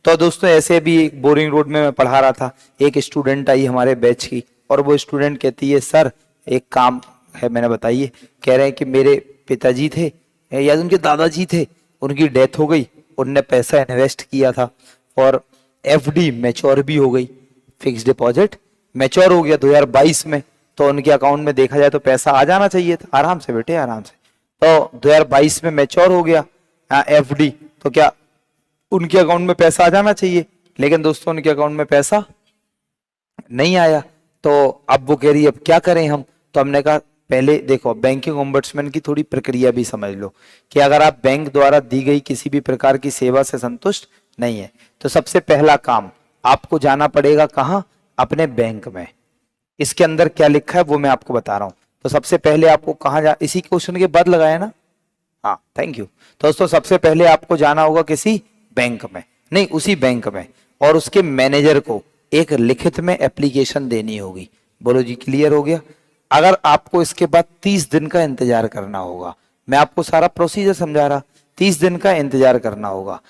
तो दोस्तों ऐसे भी एक बोरिंग रोड में मैं पढ़ा रहा था, एक स्टूडेंट आई हमारे बैच की, और वो स्टूडेंट कहती है सर एक काम है। मैंने बताइए। कह रहे हैं कि मेरे पिताजी थे या उनके दादाजी थे, उनकी डेथ हो गई, उनने पैसा इन्वेस्ट किया था और एफडी मैच्योर भी हो गई, फिक्स डिपॉजिट मैच्योर हो गया 2022 में, तो उनके अकाउंट में देखा जाए तो पैसा आ जाना चाहिए था। आराम से बेटे आराम से। तो 2022 में मैच्योर हो गया एफडी, तो क्या उनके अकाउंट में पैसा आ जाना चाहिए? लेकिन दोस्तों उनके अकाउंट में पैसा नहीं आया। तो अब वो कह रही है अब क्या करें हम? तो हमने कहा पहले देखो, बैंकिंग ओम्बड्समैन की थोड़ी प्रक्रिया भी समझ लो कि अगर आप बैंक द्वारा दी गई किसी भी प्रकार की सेवा से संतुष्ट नहीं है तो सबसे पहला काम आपको जाना पड़ेगा कहां? अपने बैंक में। इसके अंदर क्या लिखा है वो मैं आपको बता रहा हूं। तो सबसे पहले आपको कहां जा, इसी क्वेश्चन के बाद लगाया ना? हाँ थैंक यू। तो दोस्तों सबसे पहले आपको जाना होगा किसी बैंक में, नहीं उसी बैंक में, और उसके मैनेजर को एक लिखित में एप्लीकेशन देनी होगी। बोलो जी क्लियर हो गया? अगर आपको इसके बाद 30 दिन का इंतजार करना होगा, मैं आपको सारा प्रोसीजर समझा रहा, 30 दिन का इंतजार करना होगा।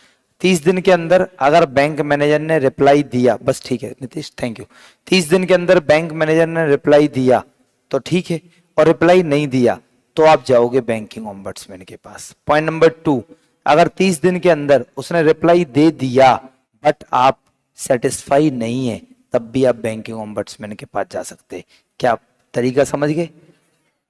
30 दिन के अंदर अगर बैंक मैनेजर ने रिप्लाई दिया, बस ठीक है नीतीश थैंक यू, 30 दिन के अंदर बैंक मैनेजर ने रिप्लाई दिया तो ठीक है, और रिप्लाई नहीं दिया तो आप जाओगे बैंकिंग ओम्बड्समैन के पास। पॉइंट नंबर 2, अगर 30 दिन के अंदर उसने रिप्लाई दे दिया बट आप सेटिस्फाई नहीं है, तब भी आप बैंकिंग ओम्बड्समैन के पास जा सकते हैं। क्या तरीका समझ गए?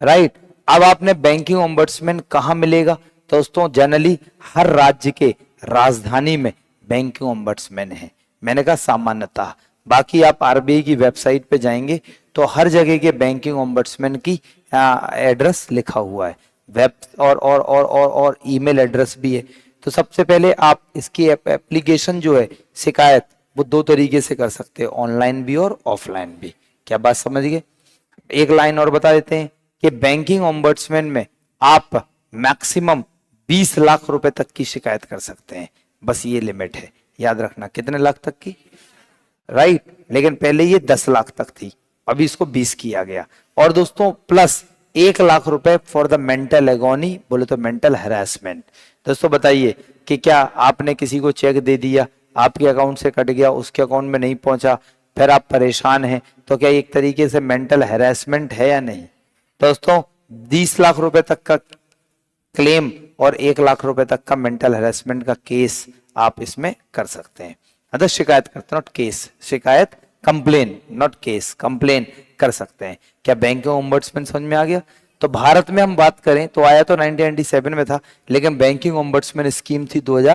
राइट। अब आपने बैंकिंग ओम्बड्समैन कहां मिलेगा? दोस्तों जनरली हर राज्य के राजधानी में बैंकिंग ओम्बड्समैन है। मैंने कहा सामान्यतः, बाकी आप आरबीआई की वेबसाइट पे जाएंगे तो हर जगह के बैंकिंग ओम्बड्समैन की एड्रेस लिखा हुआ है, वेब और ईमेल एड्रेस भी है। तो सबसे पहले आप इसकी एप्लीकेशन जो है शिकायत, वो 2 तरीके से कर सकते हैं, ऑनलाइन भी और ऑफलाइन भी। क्या बात समझ गए? एक लाइन और बता देते हैं कि बैंकिंग ओम्बड्समैन में आप मैक्सिमम 20 लाख रुपए तक की शिकायत कर सकते हैं, बस ये लिमिट है, याद रखना। कितने लाख तक की? राइट। लेकिन पहले ये 10 लाख तक थी, अभी इसको 20 किया गया। और दोस्तों प्लस 1 लाख रुपए फॉर द मेंटल एगोनी, बोले तो मेंटल हैरेसमेंट। दोस्तों बताइए कि क्या आपने किसी को चेक दे दिया, आपके अकाउंट से कट गया, उसके अकाउंट में नहीं पहुंचा, फिर आप परेशान हैं, तो क्या एक तरीके से मेंटल हैरेसमेंट है या नहीं? दोस्तों 20 लाख रुपए तक का क्लेम और 1 लाख रुपए तक का मेंटल हैरेसमेंट का केस आप इसमें कर सकते हैं। अदर शिकायत करते, नॉट केस, शिकायत कंप्लेन, नॉट केस, कंप्लेन कर सकते हैं। क्या बैंकिंग ओम्बड्समैन समझ में आ गया? तो भारत में हम बात करें तो आया तो 1997 में था, लेकिन बैंकिंग ओम्बड्समैन स्कीम थी 2000